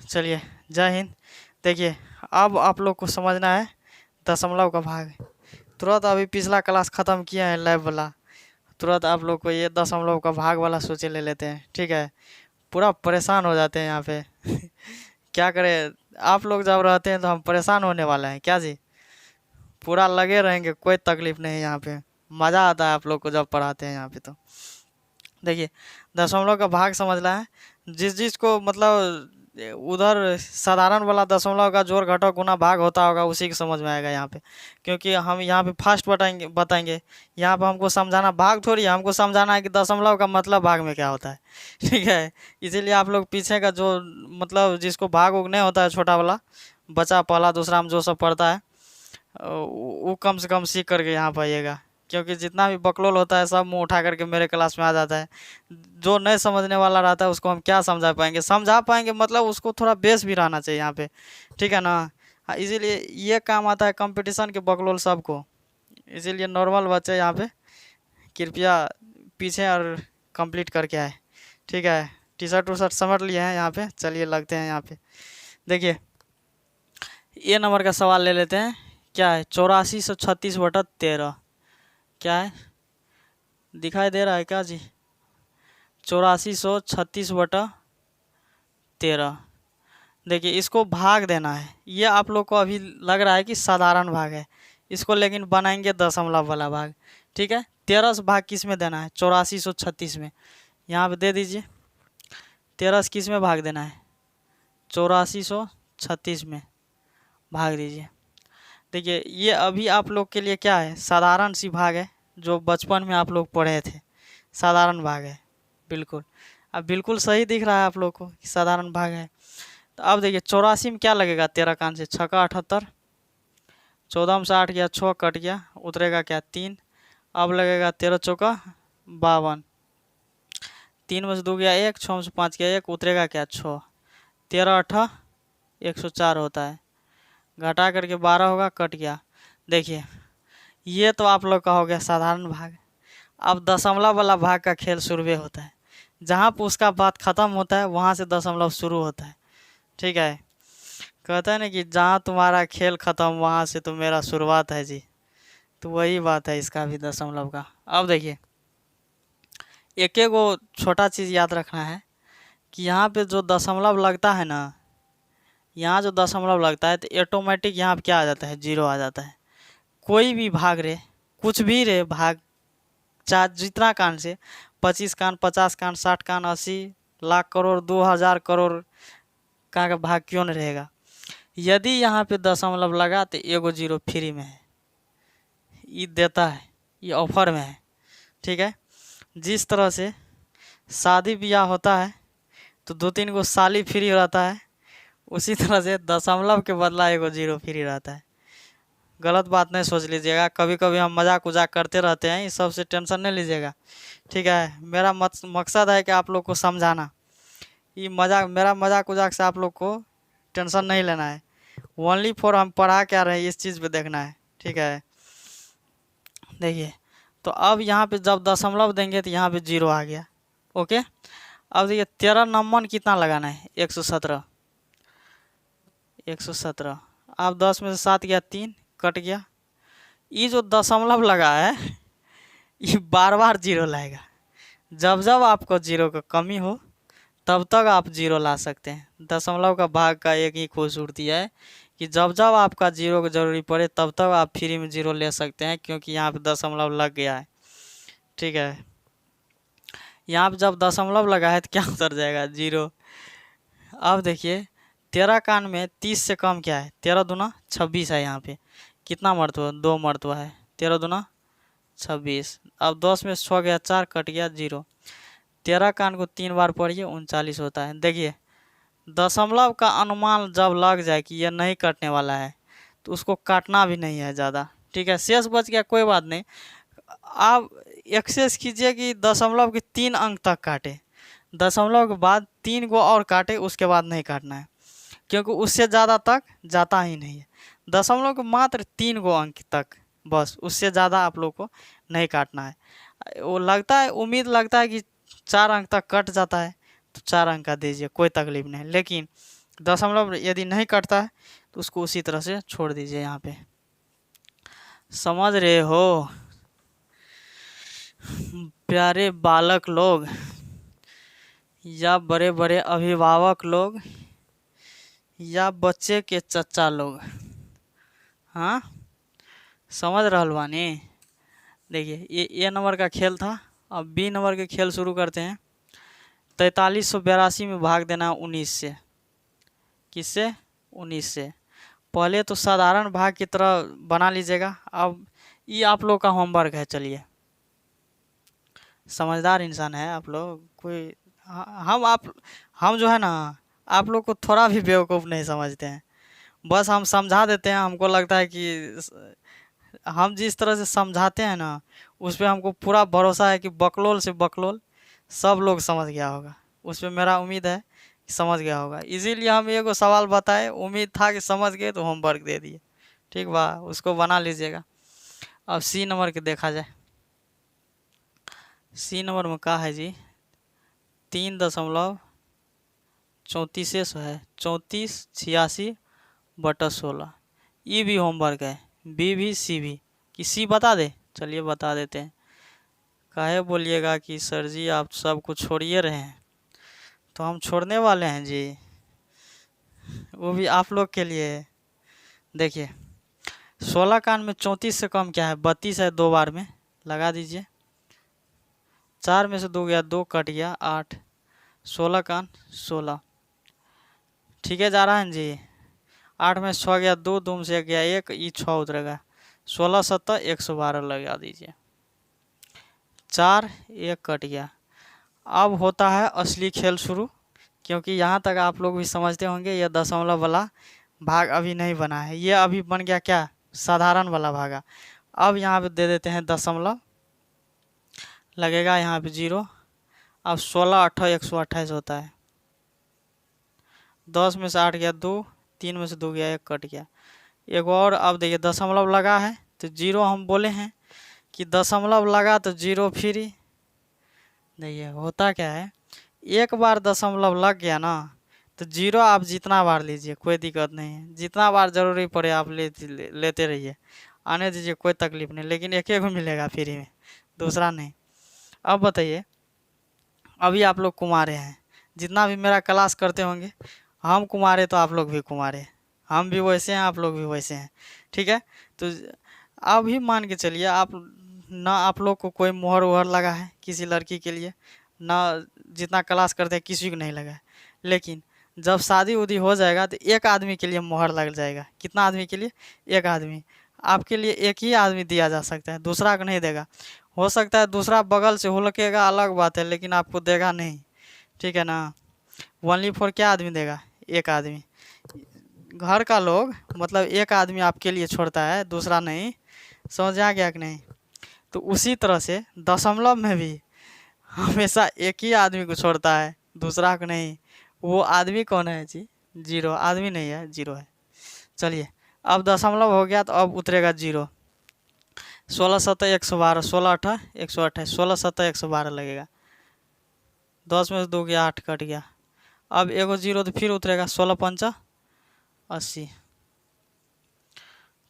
चलिए, जय हिंद। देखिए, अब आप लोग को समझना है दशमलव का भाग। तुरंत अभी पिछला क्लास ख़त्म किए हैं लैब वाला, तुरंत आप लोग को ये दशमलव का भाग वाला सोचे ले लेते हैं। ठीक है, पूरा परेशान हो जाते हैं यहाँ पे। क्या करें, आप लोग जब रहते हैं तो हम परेशान होने वाले हैं क्या जी। पूरा लगे रहेंगे, कोई तकलीफ नहीं यहाँ पे। मज़ा आता है आप लोग को जब पढ़ाते हैं यहाँ पे। तो देखिए, दशमलव का भाग समझना है। जिस जिसको मतलब उधर साधारण वाला दशमलव का जोड़ घटाव गुना भाग होता होगा उसी को समझ में आएगा यहाँ पे, क्योंकि हम यहाँ पे फास्ट बताएंगे। यहाँ पे हमको समझाना भाग थोड़ी है, हमको समझाना है कि दशमलव का मतलब भाग में क्या होता है। ठीक है, इसीलिए आप लोग पीछे का जो मतलब जिसको भाग उग नहीं होता है, छोटा वाला बच्चा पहला दूसरा में जो सब पढ़ता है वो कम से कम सीख करके यहाँ पर आइएगा, क्योंकि जितना भी बकलोल होता है सब मुंह उठा करके मेरे क्लास में आ जाता है। जो नहीं समझने वाला रहता है उसको हम क्या समझा पाएंगे मतलब उसको थोड़ा बेस भी रहना चाहिए यहाँ पे। ठीक है ना। हाँ, इसीलिए ये काम आता है कंपटीशन के बकलोल सबको। इसीलिए नॉर्मल बच्चे यहाँ पे कृपया पीछे और कंप्लीट करके आए। ठीक है, टी शर्ट उशर्ट समझ लिए हैं यहाँ पे। चलिए लगते हैं यहाँ पे। देखिए, ये नंबर का सवाल ले लेते हैं। क्या है 8436/13? क्या है, दिखाई दे रहा है क्या जी? 8436/13। देखिए, इसको भाग देना है। ये आप लोग को अभी लग रहा है कि साधारण भाग है, इसको लेकिन बनाएंगे दशमलव वाला भाग। ठीक है, 13 से भाग किस में देना है? 8436 में। यहाँ पे दे दीजिए 13 से किस में भाग देना है? 8436 में भाग दीजिए। देखिए, ये अभी आप लोग के लिए क्या है, साधारण सी भाग है, जो बचपन में आप लोग पढ़े थे। साधारण भाग है बिल्कुल। अब बिल्कुल सही दिख रहा है आप लोग को कि साधारण भाग है। तो अब देखिए 84 में क्या लगेगा? 13 कान से 6 का 78, 14 में से 8 गया, 6 कट गया, उतरेगा क्या? 3। अब लगेगा 13 चौका 52, 3 में से 2 गया 1, 6 में से 5 गया 1, उतरेगा क्या? 6। 13 8 104 होता है, घटा करके 12 होगा, कट गया। देखिए, ये तो आप लोग का हो गया साधारण भाग। अब दशमलव वाला भाग का खेल शुरू होता है। जहाँ पर उसका बात ख़त्म होता है वहाँ से दशमलव शुरू होता है। ठीक है, कहता है ना कि जहाँ तुम्हारा खेल ख़त्म वहाँ से तो मेरा शुरुआत है जी। तो वही बात है इसका भी दशमलव का। अब देखिए, एक एक वो छोटा चीज़ याद रखना है कि यहाँ पे जो दशमलव लगता है ना, यहाँ जो दशमलव लगता है तो ऑटोमेटिक यहाँ पे क्या आ जाता है? 0 आ जाता है। कोई भी भाग रे, कुछ भी रे भाग, चाहे जितना कान से 25 कान, 50 कान, 60 कान, 80 लाख करोड़, 2000 करोड़ का भाग क्यों नहीं रहेगा? यदि यहाँ पे दशमलव लगा तो एगो 0 फ्री में है, ये देता है, ये ऑफर में है। ठीक है, जिस तरह से शादी ब्याह होता है तो 2-3 गो साली फ्री रहता है, उसी तरह से दशमलव के बदला एगो 0 फ्री रहता है। गलत बात नहीं सोच लीजिएगा, कभी कभी हम मजाक उजाक करते रहते हैं, इस सब से टेंशन नहीं लीजिएगा। ठीक है, मेरा मकसद है कि आप लोग को समझाना। ये मेरा मजाक उजाक से आप लोग को टेंशन नहीं लेना है। ओनली फॉर हम पढ़ा क्या रहे हैं इस चीज़ पे देखना है। ठीक है, देखिए, तो अब यहाँ पे जब दशमलव देंगे तो यहाँ पे 0 आ गया। ओके, अब देखिए 13 नंबर कितना लगाना है? 117। 117। अब 10 में से 7 गया 3, कट गया। ये जो दशमलव लगा है ये बार बार 0 लाएगा। जब जब आपको 0 का कमी हो तब तक आप 0 ला सकते हैं। दशमलव का भाग का एक ही खूबसूरती है कि जब जब आपका 0 की ज़रूरी पड़े तब तक आप फ्री में 0 ले सकते हैं, क्योंकि यहाँ पे दशमलव लग गया है। ठीक है, यहाँ पे जब दशमलव लगा है तो क्या उतर जाएगा? 0। अब देखिए 13 कान में 30 से कम क्या है? 13 दूना 26 है। यहाँ पे कितना मरतबा? 2 मरतबा है। 13 दूना 26। अब 10 में 6 गया 4, कट गया 0। 13 कान को 3 बार पढ़िए, 39 होता है। देखिए, दशमलव का अनुमान जब लग जाए कि यह नहीं कटने वाला है तो उसको काटना भी नहीं है ज़्यादा। ठीक है, शेष बच गया, कोई बात नहीं। आप एक्सेस कीजिए कि दशमलव के 3 अंक तक काटे, दशमलव के बाद 3 को और काटे, उसके बाद नहीं काटना है, क्योंकि उससे ज़्यादा तक जाता ही नहीं है। दशमलव के मात्र 3 गो अंक तक, बस, उससे ज़्यादा आप लोग को नहीं काटना है। वो लगता है, उम्मीद लगता है कि 4 अंक तक कट जाता है तो 4 अंक का दीजिए, कोई तकलीफ नहीं। लेकिन दशमलव यदि नहीं कटता है तो उसको उसी तरह से छोड़ दीजिए यहाँ पे। समझ रहे हो प्यारे बालक लोग या बड़े बड़े अभिभावक लोग या बच्चे के चच्चा लोग? हाँ, समझ रहल बानी? देखिए ये ए नंबर का खेल था। अब बी नंबर के खेल शुरू करते हैं। 4382 में भाग देना 19 से। किससे? 19 से। पहले तो साधारण भाग की तरह बना लीजिएगा। अब ये आप लोग का होमवर्क है। चलिए, समझदार इंसान है आप लोग। कोई हम जो है ना, आप लोग को थोड़ा भी बेवकूफ़ नहीं समझते हैं। बस हम समझा देते हैं। हमको लगता है कि हम जिस तरह से समझाते हैं ना, उस पर हमको पूरा भरोसा है कि बकलोल से बकलोल सब लोग समझ गया होगा। उस पर मेरा उम्मीद है कि समझ गया होगा। इसीलिए हम एगो सवाल बताए, उम्मीद था कि समझ गए तो होमवर्क दे दिए। ठीक बा, उसको बना लीजिएगा। अब सी नंबर के देखा जाए। सी नंबर में क्या है जी? 3.34 है। 3486/16। ये भी होमवर्क है। बी भी सी भी। कि सी बता दे? चलिए बता देते हैं। काहे बोलिएगा कि सर जी आप सब कुछ छोड़िए रहे हैं, तो हम छोड़ने वाले हैं जी, वो भी आप लोग के लिए। देखिए 16 का में 34 से कम क्या है? 32 है। 2 बार में लगा दीजिए। 4 में से 2 गया, 2 कट गया, 8। 16 का 16। ठीक है, जा रहा है जी। 8 में से 6 गया, 2, 2 में से 1 गया, 1, ये 6 उतरेगा। 16 7 112 लगा दीजिए। 4, 1 कट गया। अब होता है असली खेल शुरू, क्योंकि यहाँ तक आप लोग भी समझते होंगे ये दशमलव वाला भाग अभी नहीं बना है। ये अभी बन गया क्या? साधारण वाला भागा। अब यहाँ पे दे देते हैं दशमलव, लगेगा यहाँ पे 0। अब 16 8 128 होता है। 10 में से 8 गया, 2, 3 में से 2 गया, 1 कट गया। एक और, अब देखिए दशमलव लगा है तो 0 हम बोले हैं कि दशमलव लगा तो 0 फ्री। देखिए होता क्या है, एक बार दशमलव लग गया ना तो 0 आप जितना बार लीजिए, कोई दिक्कत नहीं है। जितना बार जरूरी पड़े आप लेते रहिए, आने दीजिए, कोई तकलीफ नहीं। लेकिन एक एक मिलेगा फ्री में, दूसरा नहीं। अब बताइए, अभी आप लोग कुमारे हैं, जितना भी मेरा क्लास करते होंगे, हम कुमारे तो आप लोग भी कुमारे। हम भी वैसे हैं, आप लोग भी वैसे हैं। ठीक है, तो अभी मान के चलिए आप ना, आप लोग को कोई मोहर वोहर लगा है किसी लड़की के लिए ना, जितना क्लास करते हैं किसी को नहीं लगा है। लेकिन जब शादी उदी हो जाएगा तो एक आदमी के लिए मोहर लग जाएगा। कितना आदमी के लिए? एक आदमी। आपके लिए एक ही आदमी दिया जा सकता है, दूसरा को नहीं देगा। हो सकता है दूसरा बगल से हुलकेगा, अलग बात है, लेकिन आपको देगा नहीं। ठीक है ना? ओनली फॉर क्या आदमी देगा? एक आदमी। घर का लोग मतलब एक आदमी आपके लिए छोड़ता है, दूसरा नहीं। समझ आ गया कि नहीं? तो उसी तरह से दशमलव में भी हमेशा एक ही आदमी को छोड़ता है, दूसरा को नहीं। वो आदमी कौन है जी? 0। आदमी नहीं है, 0 है। चलिए, अब दशमलव हो गया तो अब उतरेगा 0। 16 7 112, 16 8 128, 16 7 112 लगेगा। 10 में से 2 गया, 8 कट गया। अब एगो 0 तो फिर उतरेगा। 16 5 80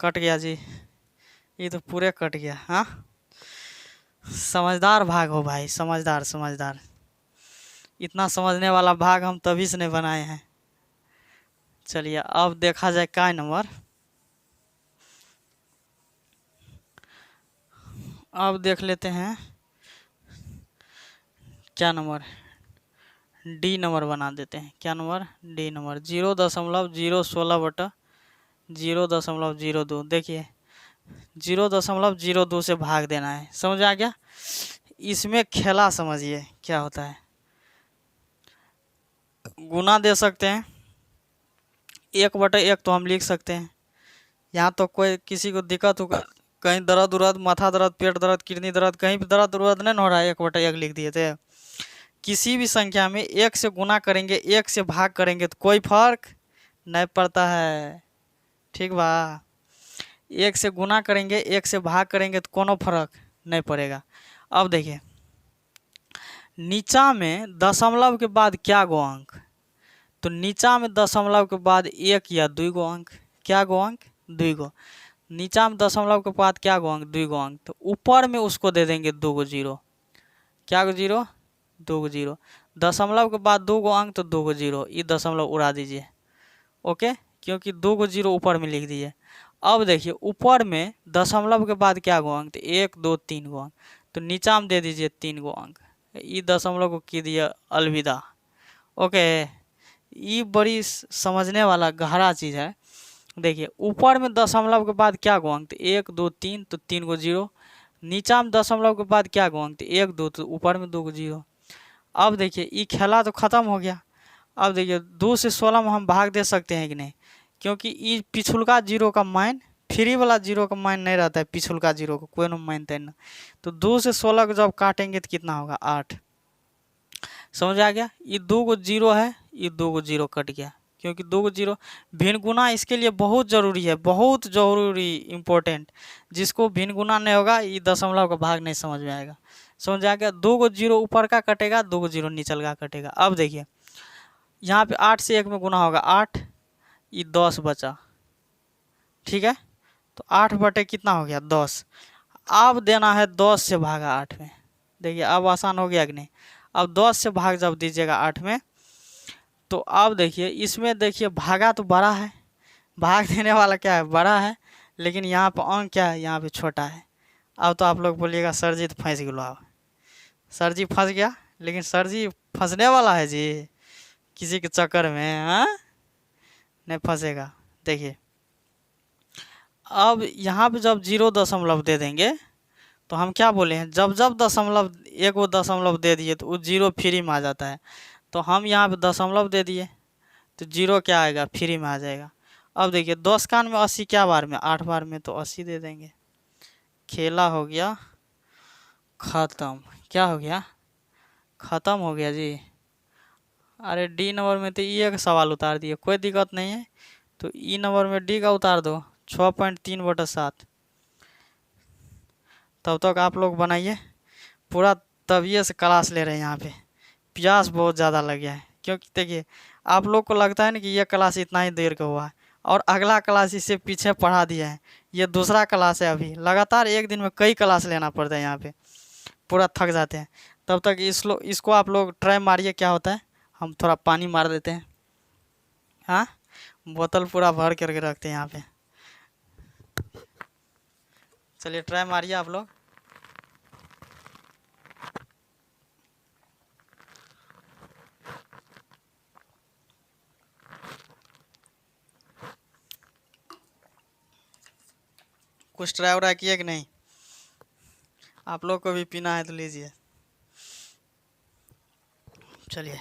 कट गया जी। ये तो पूरे कट गया। हाँ, समझदार भाग हो भाई, समझदार समझदार। इतना समझने वाला भाग हम तभी से नहीं बनाए हैं। चलिए अब देखा जाए काय नंबर। अब देख लेते हैं क्या नंबर, डी नंबर बना देते हैं। क्या नंबर? D number. 0.016/0.02। देखिए 0.02 से भाग देना है। समझ आ गया? इसमें खेला समझिए क्या होता है। गुना दे सकते हैं, 1/1 तो हम लिख सकते हैं। यहाँ तो कोई किसी को दिक्कत होगा, कहीं दर्द उर्द, माथा दर्द, पेट दर्द, किडनी दर्द, कहीं भी दर्द उर्द नहीं हो रहा है, 1/1 लिख दिए थे। किसी भी संख्या में 1 से गुना करेंगे, 1 से भाग करेंगे तो कोई फर्क नहीं पड़ता है। ठीक बा? 1 से गुना करेंगे, 1 से भाग करेंगे तो कोनो फर्क नहीं पड़ेगा। अब देखिए नीचा में दशमलव के बाद क्या गो अंक? तो नीचा में दशमलव के बाद एक या दुई गो अंक, क्या गो अंक, दुई गो। नीचा में दशमलव के बाद क्या गो अंक, दुई गो अंक। तो ऊपर में उसको दे देंगे 2 गो जीरो, क्या गो जीरो, 2 गो जीरो। दशमलव के बाद 2 गो अंक तो 2 गो जीरो, ये दशमलव उड़ा दीजिए, ओके, क्योंकि 2 गो जीरो ऊपर में लिख दीजिए। अब देखिए ऊपर में दशमलव के बाद क्या गो अंक, तो 1 2 3 गो अंक, तो नीचा में दे दीजिए 3 गो अंक। ये दशमलव को कीजिए अलविदा, ओके। ये बड़ी समझने वाला गहरा चीज़ है। देखिए ऊपर में दशमलव के बाद क्या गो अंक, तो 1 2 3, तो 3 गो जीरो। नीचा में दशमलव के बाद क्या गो अंक, तो 1 2, तो ऊपर में 2 गो जीरो। अब देखिए ये खेला तो ख़त्म हो गया। अब देखिए 2 से 16 में हम भाग दे सकते हैं कि नहीं, क्योंकि ये पिछुलका जीरो का मान, फ्री वाला जीरो का मान नहीं रहता है, पिछुलका जीरो को कोई नहीं मानते ना। तो 2 से 16 को जब काटेंगे तो कितना होगा, 8। समझ आ गया। ये 2 गो जीरो है, ये 2 गो जीरो कट गया, क्योंकि 2 गो जीरो भिन्न गुना इसके लिए बहुत ज़रूरी है, बहुत ज़रूरी, इम्पोर्टेंट। जिसको भिन्न गुना नहीं होगा ये दशमलव का भाग नहीं समझ में आएगा। समझ आ गया। 2 गो जीरो ऊपर का कटेगा, 2 गो जीरो नीचल का कटेगा। अब देखिए यहाँ पे 8 से 1 में गुना होगा 8, ये 10 बचा, ठीक है। तो 8 बटे कितना हो गया, 10। अब देना है 10 से भागा 8 में। देखिए अब आसान हो गया कि नहीं। अब 10 से भाग जब दीजिएगा 8 में, तो अब देखिए इसमें देखिए भागा तो बड़ा है, भाग देने वाला क्या है, बड़ा है, लेकिन यहाँ पर अंक क्या है, यहाँ पे छोटा है। अब तो आप लोग बोलिएगा सर जी तो फंस गया, अब सर जी फंस गया, लेकिन सर जी फंसने वाला है जी, किसी के चक्कर में, हाँ, नहीं फंसेगा। देखिए अब यहाँ पे जब 0 दशमलव दे देंगे, तो हम क्या बोले हैं, जब जब दशमलव, एक वो दशमलव दे दिए तो वो 0 फ्री में आ जाता है। तो हम यहाँ पे दशमलव दे दिए तो 0 क्या आएगा, फ्री में आ जाएगा। अब देखिए 10 कान में 80 क्या बार में, 8 बार में, तो 80 दे देंगे। खेला हो गया ख़त्म। क्या हो गया, ख़त्म हो गया जी। अरे डी नंबर में तो ये एक सवाल उतार दिए, कोई दिक्कत नहीं है। तो ई नंबर में डी का उतार दो, 6.3/7। तब तक आप लोग बनाइए पूरा, तभी से क्लास ले रहे हैं। यहाँ पे प्यास बहुत ज़्यादा लग गया है, क्योंकि देखिए आप लोग को लगता है ना कि ये क्लास इतना ही देर का हुआ है, और अगला क्लास इससे पीछे पढ़ा दिया है। ये दूसरा क्लास है, अभी लगातार एक दिन में कई क्लास लेना पड़ता है, यहाँ पे पूरा थक जाते हैं। तब तक इसको आप लोग ट्राई मारिए, क्या होता है। हम थोड़ा पानी मार देते हैं, हाँ, बोतल पूरा भर करके रखते हैं यहाँ पे। चलिए ट्राई मारिए आप लोग। कुछ ट्राई व्राई किए कि नहीं, आप लोग को भी पीना है तो लीजिए। चलिए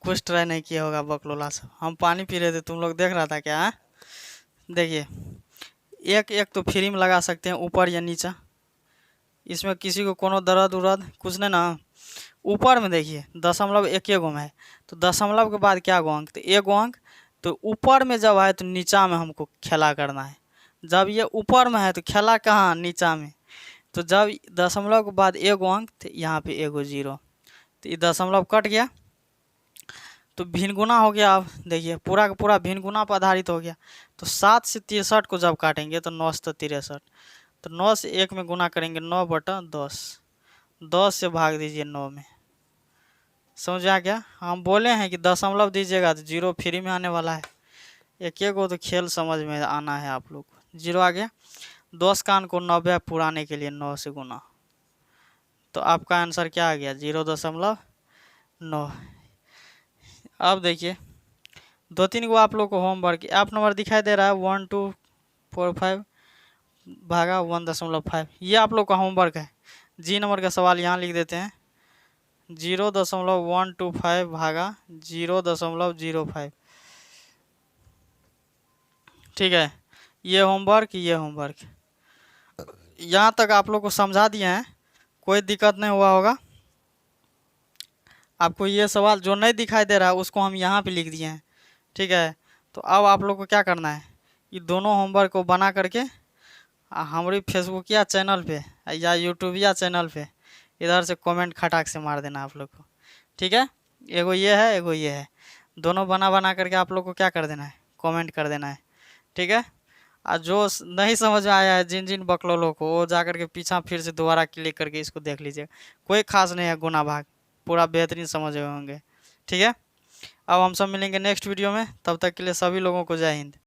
कुछ ट्राई नहीं किया होगा बकलोला सब, हम पानी पी रहे थे, तुम लोग देख रहा था क्या, हाँ? देखिए एक एक तो फ्री में लगा सकते हैं, ऊपर या नीचा, इसमें किसी को कोनो दर्द उर्द कुछ नहीं ना। ऊपर में देखिए दशमलव एक गो में है, तो दशमलव के बाद क्या गो अंक, तो 1 गो अंक। तो ऊपर में जब है तो नीचा में हमको खेला करना है। जब ये ऊपर में है तो खेला कहाँ, नीचा में। तो जब दशमलव के बाद 1 गो अंक, तो यहाँ पे 1 गो जीरो, तो ये दशमलव कट गया, तो भिन्न गुना हो गया। अब देखिए पूरा का पूरा भिन्न गुना पर आधारित हो गया। तो 7 से 63 को जब काटेंगे तो 9 से 63, तो 9 से 1 में गुना करेंगे, 9/10, 10 से भाग दीजिए 9 में। समझ आ गया। हम बोले हैं कि दशमलव दीजिएगा तो 0 फ्री में आने वाला है। एक एक को तो खेल समझ में आना है आप लोग को। 0 आ गया, 10 कान को 90 पुराने के लिए 9 से गुना, तो आपका आंसर क्या आ गया, 0.9। अब देखिए 2-3 गो आप लोग को होमवर्क, आप नंबर दिखाई दे रहा है 1245 भागा 1.5, ये आप लोग का होमवर्क है। जी नंबर का सवाल यहाँ लिख देते हैं, 0.125 भागा 0.05, ठीक है। ये होमवर्क, ये होमवर्क यहाँ तक आप लोग को समझा दिए हैं, कोई दिक्कत नहीं हुआ होगा आपको। ये सवाल जो नहीं दिखाई दे रहा है उसको हम यहाँ पे लिख दिए हैं, ठीक है। तो अब आप लोग को क्या करना है, ये दोनों होमवर्क को बना करके हमारी फेसबुक या चैनल पे या यूट्यूब या चैनल पे इधर से कमेंट खटाक से मार देना आप लोग को, ठीक है। एगो ये है, एगो ये है, दोनों बना बना करके आप लोग को क्या कर देना है, कमेंट कर देना है, ठीक है। और जो नहीं समझ में आया है जिन जिन बकलोलों को, वो जा करके पीछा फिर से दोबारा क्लिक करके इसको देख लीजिए, कोई खास नहीं है गुना भाग, पूरा बेहतरीन समझ गए होंगे, ठीक है। अब हम सब मिलेंगे नेक्स्ट वीडियो में, तब तक के लिए सभी लोगों को जय हिंद।